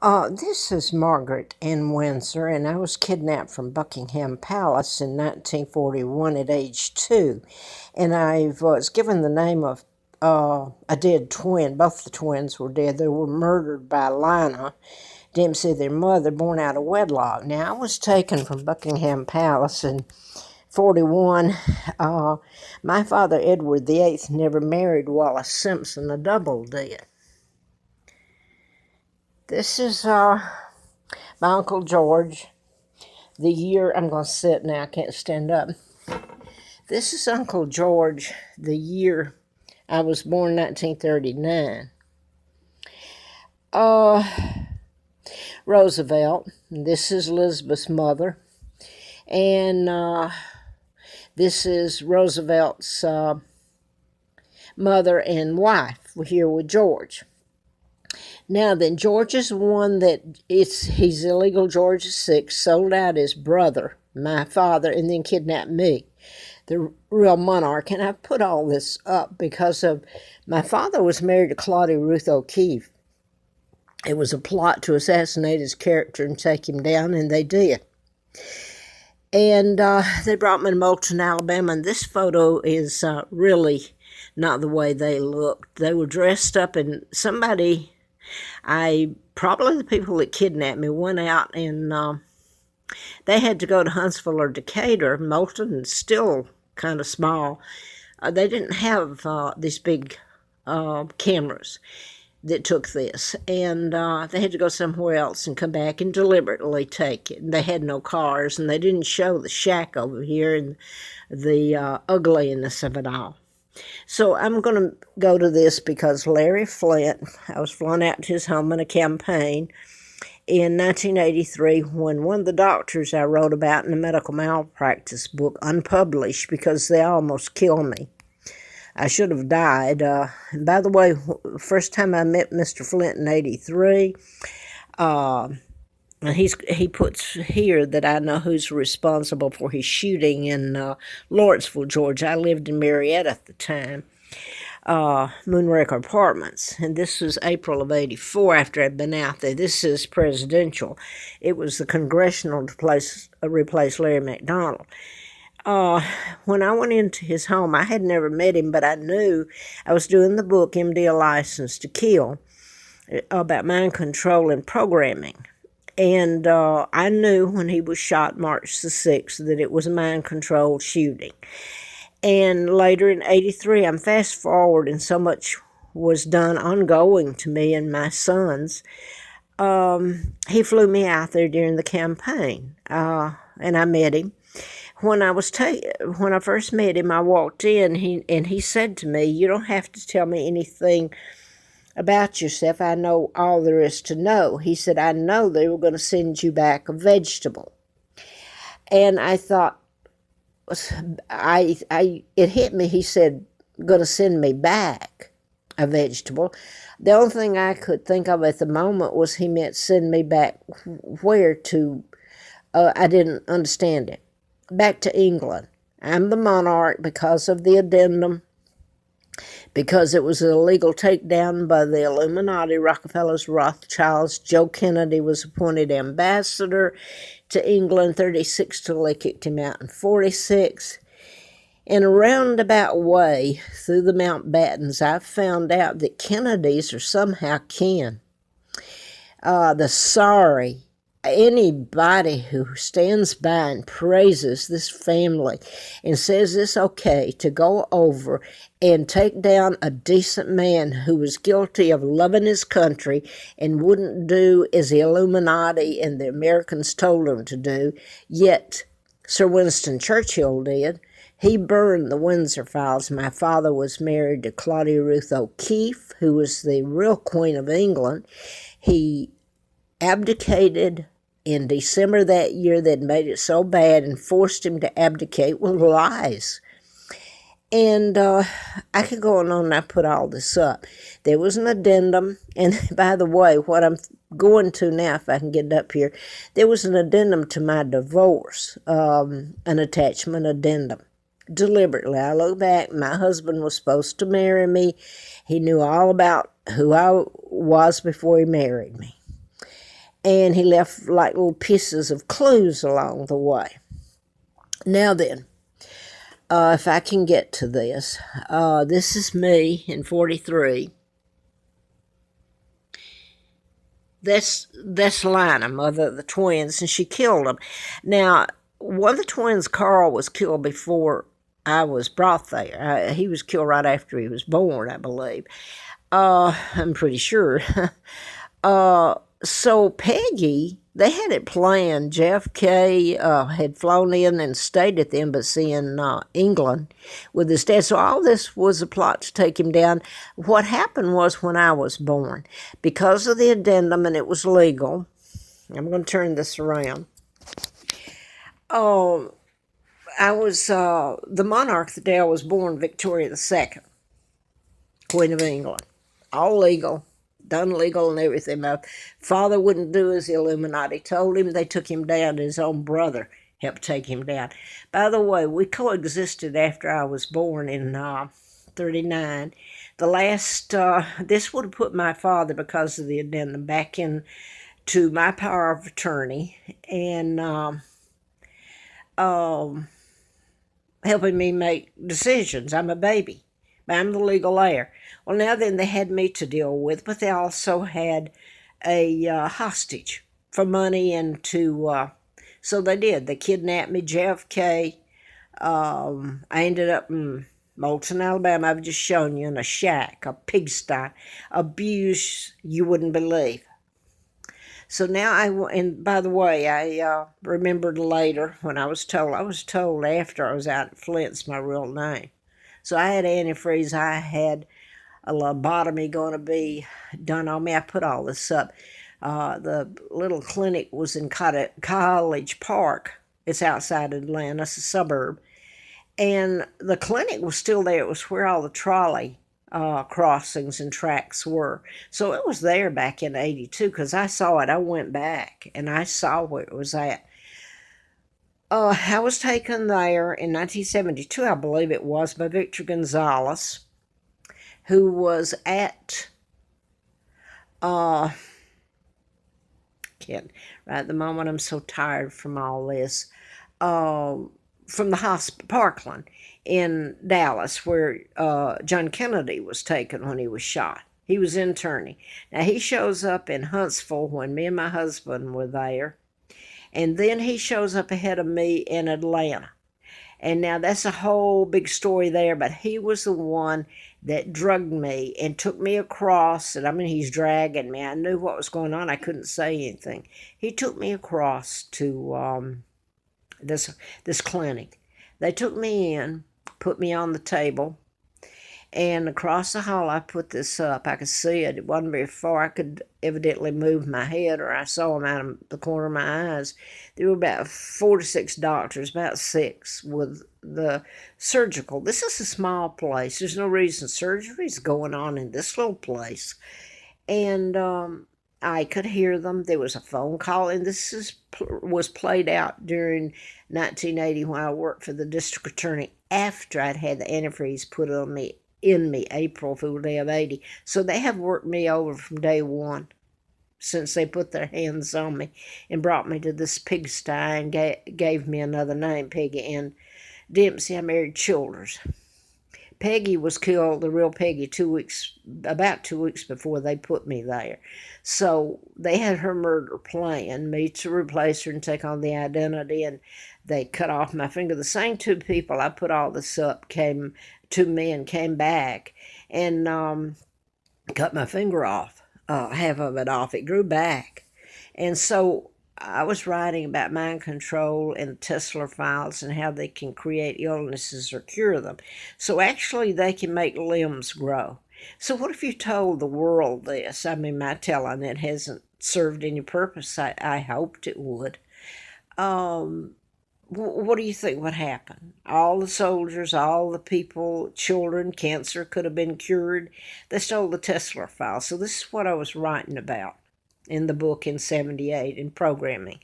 This is Margaret N. Windsor, and I was kidnapped from Buckingham Palace in 1941 at age 2. And I was given the name of a dead twin. Both the twins were dead. They were murdered by Lina Dempsey, their mother, born out of wedlock. Now, I was taken from Buckingham Palace in 41. My father, Edward VIII, never married Wallace Simpson, a double did. This is my Uncle George. The year, I'm going to sit now, I can't stand up. This is Uncle George, the year I was born, 1939. Roosevelt, this is Elizabeth's mother. And this is Roosevelt's mother and wife. We're here with George. Now then, George is one that he's illegal George VI, sold out his brother, my father, and then kidnapped me, the real monarch. And I put all this up because of my father was married to Claudia Ruth O'Keeffe. It was a plot to assassinate his character and take him down, and they did. And they brought me to Moulton, Alabama, and this photo is really not the way they looked. They were dressed up, and probably the people that kidnapped me went out and they had to go to Huntsville or Decatur. Moulton is still kind of small. They didn't have these big cameras that took this, and they had to go somewhere else and come back and deliberately take it. And they had no cars, and they didn't show the shack over here and the ugliness of it all. So I'm going to go to this because Larry Flynt, I was flown out to his home in a campaign in 1983 when one of the doctors I wrote about in a medical malpractice book, unpublished because they almost killed me. I should have died. And by the way, first time I met Mr. Flynt in 83, and he puts here that I know who's responsible for his shooting in Lawrenceville, Georgia. I lived in Marietta at the time, Moonraker Apartments. And this was April of 84 after I'd been out there. This is presidential. It was the congressional to replace Larry McDonald. When I went into his home, I had never met him, but I knew I was doing the book, MD: A License to Kill, about mind control and programming. And I knew when he was shot March the 6th that it was a mind-controlled shooting. And later in 83, I'm fast forward, and so much was done ongoing to me and my sons. He flew me out there during the campaign, and I met him. When I first met him, I walked in, and he said to me, "You don't have to tell me anything about yourself. I know all there is to know." He said, "I know they were going to send you back a vegetable." And I thought, it hit me. He said, "Going to send me back a vegetable." The only thing I could think of at the moment was he meant send me back where to. I didn't understand it. Back to England. I'm the monarch because of the addendum, because it was an illegal takedown by the Illuminati, Rockefellers, Rothschilds. Joe Kennedy was appointed ambassador to England 36 till they kicked him out in 46. In a roundabout way through the Mountbattens, I found out that Kennedys are somehow kin. The sorry. Anybody who stands by and praises this family and says it's okay to go over and take down a decent man who was guilty of loving his country and wouldn't do as the Illuminati and the Americans told him to do, yet Sir Winston Churchill did. He burned the Windsor Files. My father was married to Claudia Ruth O'Keeffe, who was the real Queen of England. He abdicated in December that year. That made it so bad and forced him to abdicate with lies. And I could go on and I put all this up. There was an addendum, and by the way, what I'm going to now, if I can get it up here, there was an addendum to my divorce, an attachment addendum. Deliberately, I look back, my husband was supposed to marry me. He knew all about who I was before he married me. And he left like little pieces of clues along the way. Now then, if I can get to this, this is me in 43. That's Lina, mother of the twins, and she killed them. Now, one of the twins, Carl, was killed before I was brought there. He was killed right after he was born, I believe. I'm pretty sure. So Peggy, they had it planned. JFK had flown in and stayed at the embassy in England with his dad. So all this was a plot to take him down. What happened was when I was born, because of the addendum and it was legal, I'm going to turn this around. I was the monarch the day I was born, Victoria II, Queen of England. All legal. Done legal and everything. My father wouldn't do as the Illuminati told him. They took him down. His own brother helped take him down. By the way, we coexisted after I was born in 39. The last, this would have put my father, because of the addendum, back into my power of attorney and helping me make decisions. I'm a baby. I'm the legal heir. Well, now then, they had me to deal with, but they also had a hostage for money and to, so they did. They kidnapped me, JFK. I ended up in Moulton, Alabama. I've just shown you, in a shack, a pigsty, abuse you wouldn't believe. So now and by the way, I remembered later when I was told after I was out at Flint's my real name. So I had antifreeze, I had a lobotomy going to be done on me. I put all this up. The little clinic was in College Park. It's outside Atlanta. It's a suburb. And the clinic was still there. It was where all the trolley crossings and tracks were. So it was there back in 82 because I saw it. I went back and I saw where it was at. I was taken there in 1972, I believe it was, by Victor Gonzalez, who was at, can't, right at the moment, I'm so tired from all this, from the hospital, Parkland in Dallas, where John Kennedy was taken when he was shot. He was interning. Now, he shows up in Huntsville when me and my husband were there. And then he shows up ahead of me in Atlanta. And now that's a whole big story there, but he was the one that drugged me and took me across. And I mean, he's dragging me. I knew what was going on. I couldn't say anything. He took me across to this clinic. They took me in, put me on the table, and across the hall I put this up. I could see it. It wasn't very far. I could evidently move my head, or I saw them out of the corner of my eyes. There were about 4 to 6 doctors, about 6 with the surgical. This is a small place. There's no reason surgery's going on in this little place. And I could hear them. There was a phone call, and this was played out during 1980 when I worked for the district attorney after I'd had the antifreeze put on me, April Fool Day of 80. So they have worked me over from day one since they put their hands on me and brought me to this pigsty and gave me another name, Peggy Ann Dempsey. I married Childers. Peggy was killed, the real Peggy, about 2 weeks before they put me there. So they had her murder plan, me to replace her and take on the identity, and they cut off my finger. The same 2 people, I put all this up, came to me and came back and cut my finger off, half of it off. It grew back. And so I was writing about mind control and Tesla files and how they can create illnesses or cure them. So actually they can make limbs grow. So what if you told the world this? I mean, my telling it hasn't served any purpose. I hoped it would. What do you think would happen? All the soldiers, all the people, children, cancer could have been cured. They stole the Tesla file. So this is what I was writing about in the book in 78 in programming.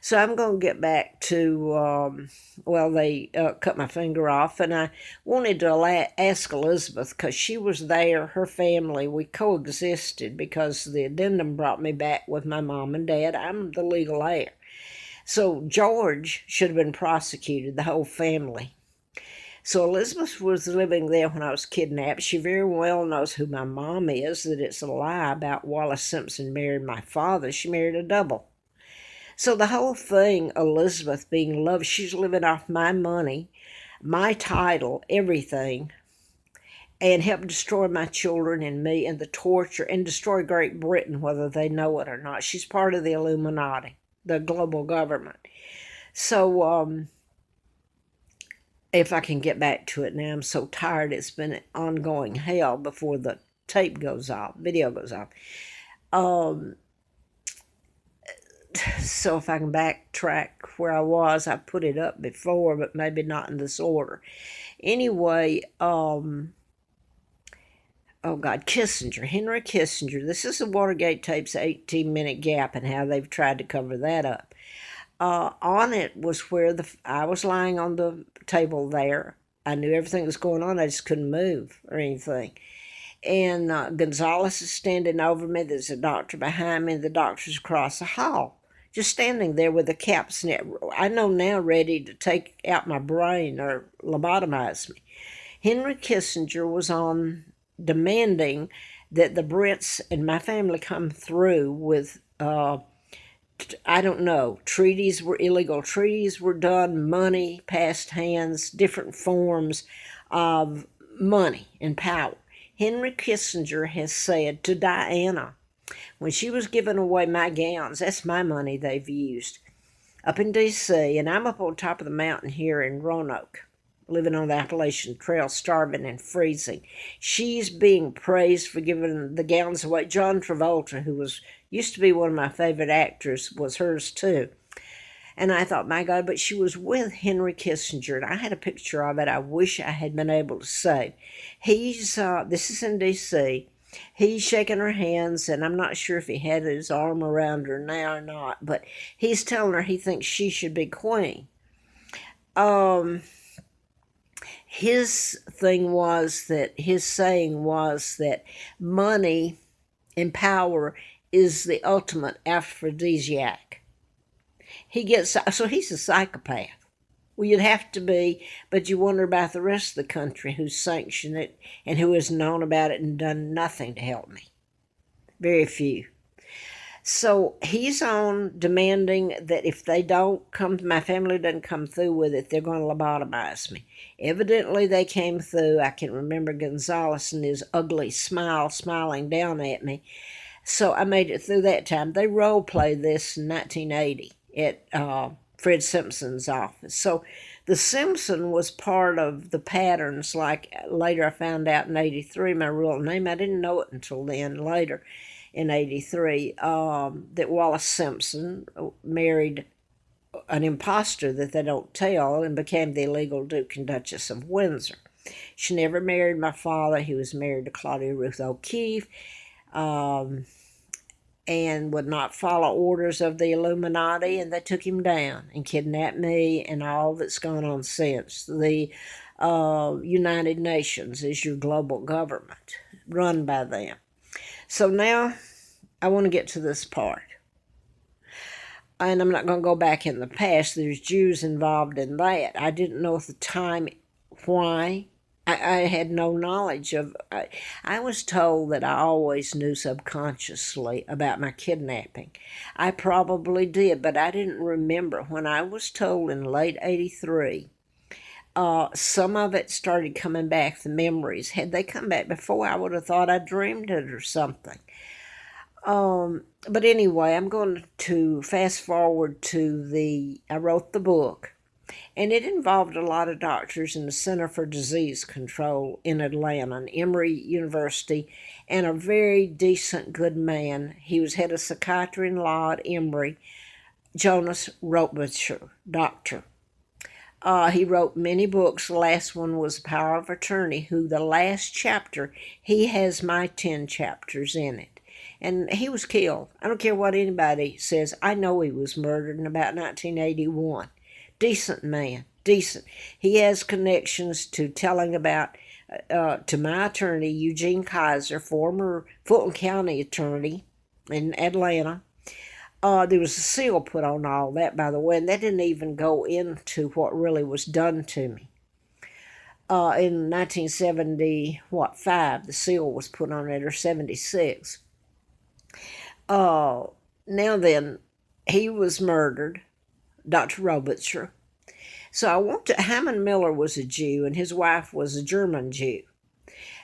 So I'm going to get back to, well, they cut my finger off, and I wanted to ask Elizabeth because she was there, her family. We coexisted because the addendum brought me back with my mom and dad. I'm the legal heir. So George should have been prosecuted, the whole family. So Elizabeth was living there when I was kidnapped. She very well knows who my mom is, that it's a lie about Wallace Simpson married my father. She married a double. So the whole thing, Elizabeth being loved, she's living off my money, my title, everything, and helped destroy my children and me and the torture and destroy Great Britain, whether they know it or not. She's part of the Illuminati, the global government. So, if I can get back to it now, I'm so tired. It's been ongoing hell before the tape goes off, video goes off. So if I can backtrack where I was, I put it up before, but maybe not in this order. Anyway, oh God, Kissinger, Henry Kissinger. This is the Watergate tapes 18-minute gap and how they've tried to cover that up. On it was where I was lying on the table there. I knew everything was going on. I just couldn't move or anything. And Gonzalez is standing over me. There's a doctor behind me. The doctor's across the hall, just standing there with a cap's net. I know now, ready to take out my brain or lobotomize me. Henry Kissinger was on demanding that the Brits and my family come through with, I don't know, treaties were illegal. Treaties were done, money passed hands, different forms of money and power. Henry Kissinger has said to Diana, when she was giving away my gowns, that's my money they've used, up in D.C., and I'm up on top of the mountain here in Roanoke, living on the Appalachian Trail, starving and freezing. She's being praised for giving the gowns away. John Travolta, who used to be one of my favorite actors, was hers too. And I thought, my God, but she was with Henry Kissinger, and I had a picture of it I wish I had been able to save. This is in D.C., he's shaking her hands, and I'm not sure if he had his arm around her now or not, but he's telling her he thinks she should be queen. His saying was that money and power is the ultimate aphrodisiac. So he's a psychopath. Well, you'd have to be, but you wonder about the rest of the country who's sanctioned it and who has known about it and done nothing to help me. Very few. So he's on demanding that if they don't come, my family doesn't come through with it, they're going to lobotomize me. Evidently they came through. I can remember Gonzalez and his ugly smile smiling down at me. So I made it through that time. They role played this in 1980 at Fred Simpson's office. So the Simpson was part of the patterns, like later I found out in 83, my real name. I didn't know it until then, later in 83, that Wallace Simpson married an imposter that they don't tell and became the illegal Duke and Duchess of Windsor. She never married my father. He was married to Claudia Ruth O'Keefe. And would not follow orders of the Illuminati, and they took him down and kidnapped me and all that's gone on since. The United Nations is your global government, run by them. So now I want to get to this part. And I'm not going to go back in the past. There's Jews involved in that. I didn't know at the time why. I had no knowledge of. I was told that I always knew subconsciously about my kidnapping. I probably did, but I didn't remember. When I was told in late 83, some of it started coming back, the memories. Had they come back before, I would have thought I dreamed it or something. But anyway, I'm going to fast forward to I wrote the book. And it involved a lot of doctors in the Center for Disease Control in Atlanta, and Emory University, and a very decent, good man. He was head of psychiatry and law at Emory, Jonas Ropebacher, doctor. He wrote many books. The last one was Power of Attorney, who the last chapter, he has my 10 chapters in it. And he was killed. I don't care what anybody says. I know he was murdered in about 1981. Decent man, decent. He has connections to telling about, to my attorney, Eugene Kaiser, former Fulton County attorney in Atlanta. There was a seal put on all that, by the way, and that didn't even go into what really was done to me. In 1975, the seal was put on it, or 76. Now then, he was murdered, Dr. Robitzer. So Hammond Miller was a Jew, and his wife was a German Jew.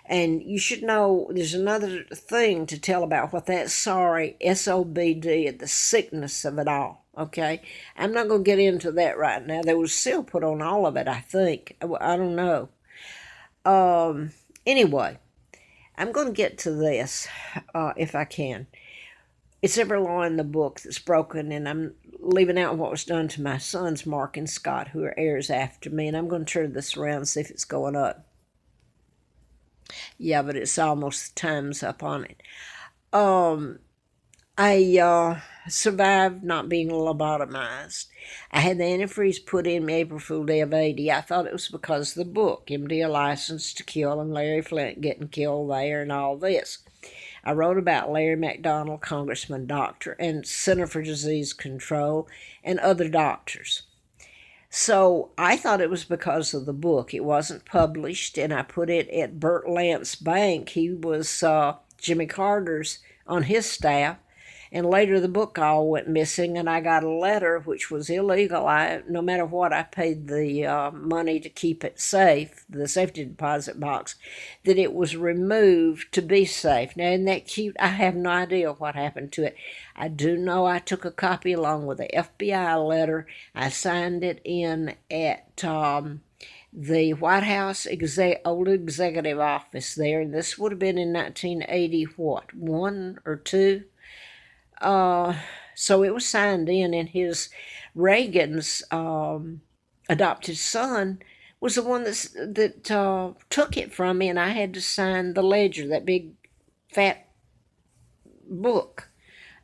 And you should know there's another thing to tell about what that sorry, SOBD, the sickness of it all, okay? I'm not going to get into that right now. There was seal put on all of it, I think. I don't know. Anyway, I'm going to get to this, if I can. It's every law in the book that's broken, and I'm leaving out what was done to my sons, Mark and Scott, who are heirs after me, and I'm going to turn this around and see if it's going up. Yeah, but it's almost time's up on it. I survived not being lobotomized. I had the antifreeze put in me April Fool Day of 80. I thought it was because of the book, MD: A License to Kill, and Larry Flint getting killed there and all this. I wrote about Larry McDonald, congressman, doctor, and Center for Disease Control, and other doctors. So I thought it was because of the book. It wasn't published, and I put it at Burt Lance Bank. He was Jimmy Carter's on his staff, and later the book all went missing, and I got a letter, which was illegal. No matter what, I paid the money to keep it safe, the safety deposit box, that it was removed to be safe. Now, isn't that cute? I have no idea what happened to it. I do know I took a copy along with the FBI letter. I signed it in at the White House old executive office there, and this would have been in 1980, what, 1 or 2? So it was signed in, and Reagan's adopted son was the one that took it from me, and I had to sign the ledger, that big fat book.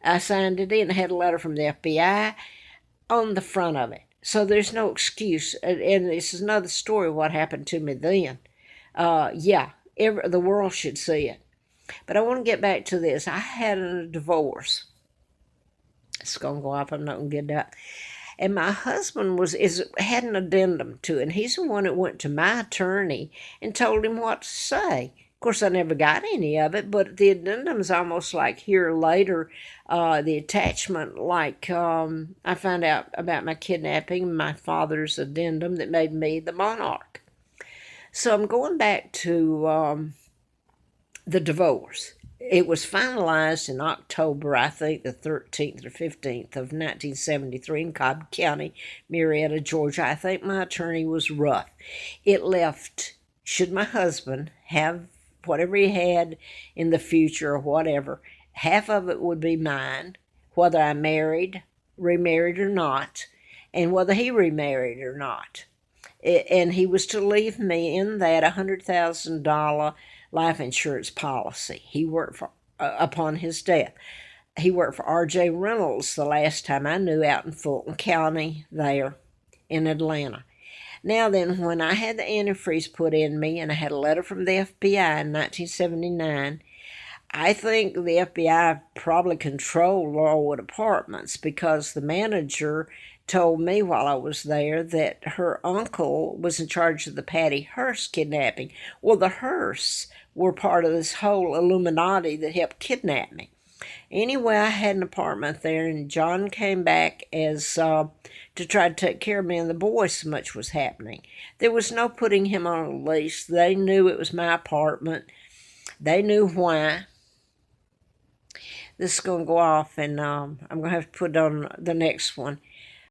I signed it in. I had a letter from the FBI on the front of it. So there's no excuse. And this is another story of what happened to me then. The world should see it. But I want to get back to this. I had a divorce. It's going to go off. I'm not going to get that. And my husband had an addendum to it. And he's the one that went to my attorney and told him what to say. Of course, I never got any of it, but the addendum's almost like here later, the attachment, like I found out about my kidnapping, my father's addendum that made me the monarch. So I'm going back to the divorce. It was finalized in October, I think the 13th or 15th of 1973 in Cobb County, Marietta, Georgia. I think my attorney was rough. It left, should my husband have whatever he had in the future or whatever, half of it would be mine, whether I remarried or not, and whether he remarried or not. And he was to leave me in that $100,000 life insurance policy. He worked for, upon his death, he worked for R.J. Reynolds the last time I knew, out in Fulton County there in Atlanta. Now then, when I had the antifreeze put in me, and I had a letter from the FBI in 1979, I think the FBI probably controlled Laurelwood Apartments, because the manager told me while I was there that her uncle was in charge of the Patty Hearst kidnapping. Well, the Hearsts were part of this whole Illuminati that helped kidnap me. Anyway, I had an apartment there, and John came back as to try to take care of me and the boys, so much was happening. There was no putting him on a lease. They knew it was my apartment. They knew why. This is going to go off, and I'm going to have to put on the next one.